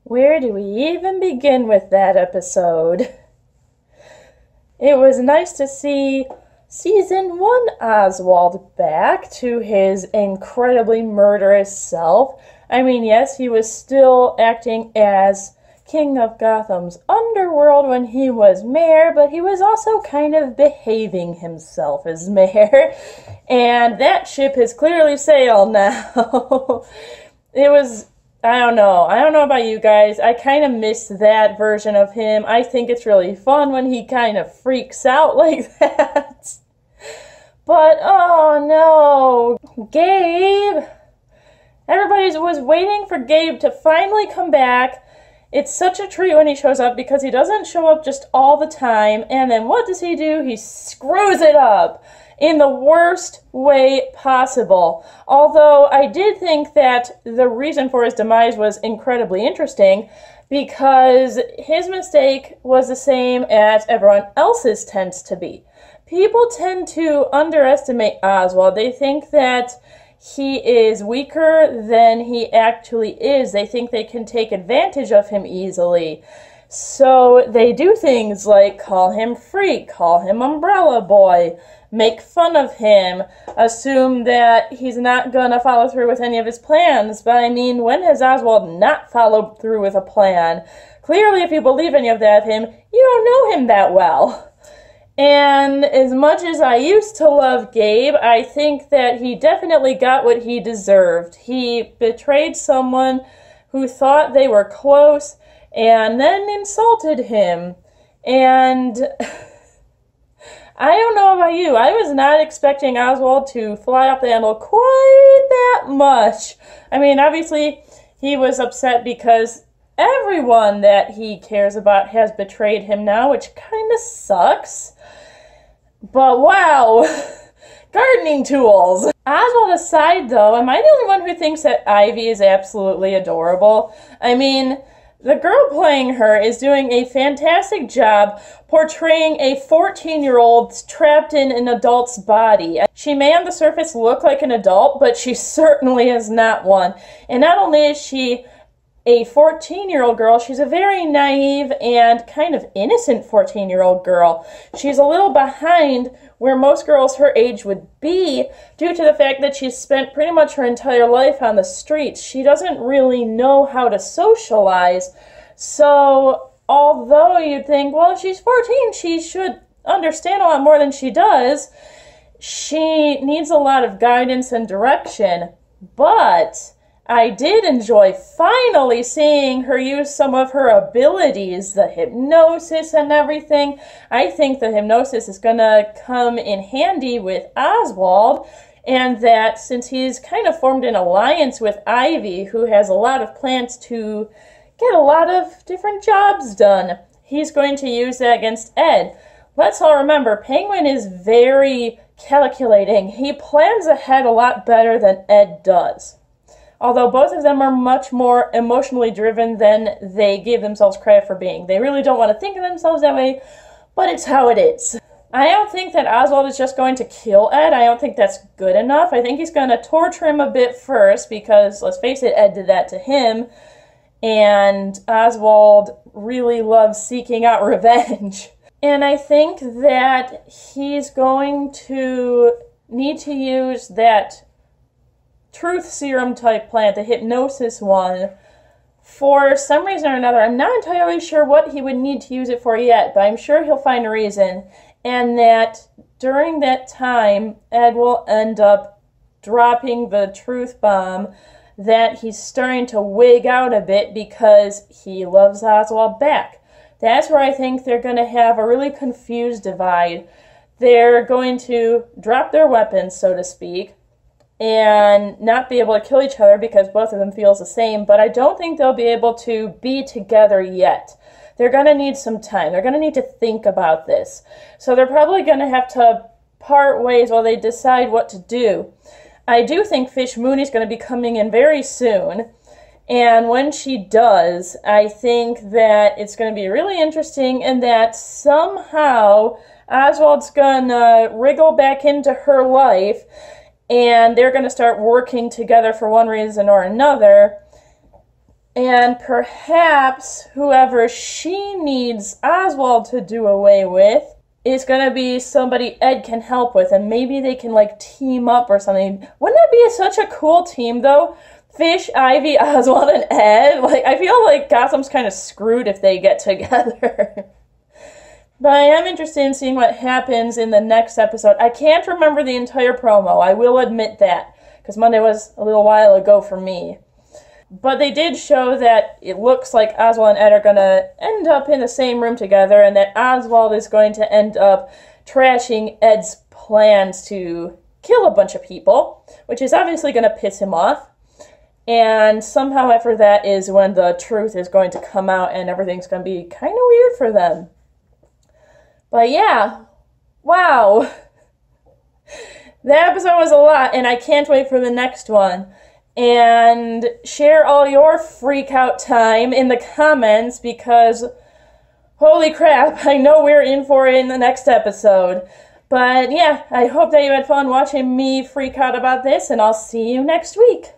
Where do we even begin with that episode? It was nice to see Season 1 Oswald back to his incredibly murderous self. I mean, yes, he was still acting as King of Gotham's underworld when he was mayor, but he was also kind of behaving himself as mayor. And that ship has clearly sailed now. I don't know. I don't know about you guys. I kind of miss that version of him. I think it's really fun when he kind of freaks out like that. But, oh no. Gabe! Everybody was waiting for Gabe to finally come back. It's such a treat when he shows up because he doesn't show up just all the time. And then what does he do? He screws it up in the worst way possible. Although I did think that the reason for his demise was incredibly interesting because his mistake was the same as everyone else's tends to be. People tend to underestimate Oswald. They think that he is weaker than he actually is. They think they can take advantage of him easily. So they do things like call him freak, call him umbrella boy, make fun of him, assume that he's not gonna follow through with any of his plans. But I mean, when has Oswald not followed through with a plan? Clearly, if you believe any of that of him, you don't know him that well. And as much as I used to love Gabe, I think that he definitely got what he deserved. He betrayed someone who thought they were close and then insulted him. And I don't know about you, I was not expecting Oswald to fly off the handle quite that much. I mean, obviously, he was upset because everyone that he cares about has betrayed him now, which kind of sucks. But wow, gardening tools. Oswald aside, though, am I the only one who thinks that Ivy is absolutely adorable? I mean, the girl playing her is doing a fantastic job portraying a 14-year-old trapped in an adult's body. She may on the surface look like an adult, but she certainly is not one. And not only is she a 14-year-old girl, she's a very naive and kind of innocent 14-year-old girl. She's a little behind where most girls her age would be due to the fact that she's spent pretty much her entire life on the streets. She doesn't really know how to socialize. So, although you'd think, well, if she's 14, she should understand a lot more than she does, she needs a lot of guidance and direction. But I did enjoy finally seeing her use some of her abilities, the hypnosis and everything. I think the hypnosis is going to come in handy with Oswald, and that since he's kind of formed an alliance with Ivy, who has a lot of plans to get a lot of different jobs done, he's going to use that against Ed. Let's all remember, Penguin is very calculating. He plans ahead a lot better than Ed does. Although both of them are much more emotionally driven than they give themselves credit for being. They really don't want to think of themselves that way, but it's how it is. I don't think that Oswald is just going to kill Ed. I don't think that's good enough. I think he's going to torture him a bit first because, let's face it, Ed did that to him. And Oswald really loves seeking out revenge. And I think that he's going to need to use that truth serum type plant, the hypnosis one, for some reason or another. I'm not entirely sure what he would need to use it for yet, but I'm sure he'll find a reason. And that during that time, Ed will end up dropping the truth bomb that he's starting to wig out a bit because he loves Oswald back. That's where I think they're going to have a really confused divide. They're going to drop their weapons, so to speak, and not be able to kill each other because both of them feels the same, but I don't think they'll be able to be together yet. They're going to need some time. They're going to need to think about this. So they're probably going to have to part ways while they decide what to do. I do think Fish Mooney's going to be coming in very soon, and when she does, I think that it's going to be really interesting and that somehow Oswald's going to wriggle back into her life and they're going to start working together for one reason or another. And perhaps whoever she needs Oswald to do away with is going to be somebody Ed can help with, and maybe they can, like, team up or something. Wouldn't that be such a cool team, though? Fish, Ivy, Oswald, and Ed. Like, I feel like Gotham's kind of screwed if they get together. But I am interested in seeing what happens in the next episode. I can't remember the entire promo, I will admit that, because Monday was a little while ago for me. But they did show that it looks like Oswald and Ed are going to end up in the same room together, and that Oswald is going to end up trashing Ed's plans to kill a bunch of people, which is obviously going to piss him off. And somehow after that is when the truth is going to come out and everything's going to be kind of weird for them. But yeah, wow. That episode was a lot, and I can't wait for the next one. And share all your freak out time in the comments, because holy crap, I know we're in for it in the next episode. But yeah, I hope that you had fun watching me freak out about this, and I'll see you next week.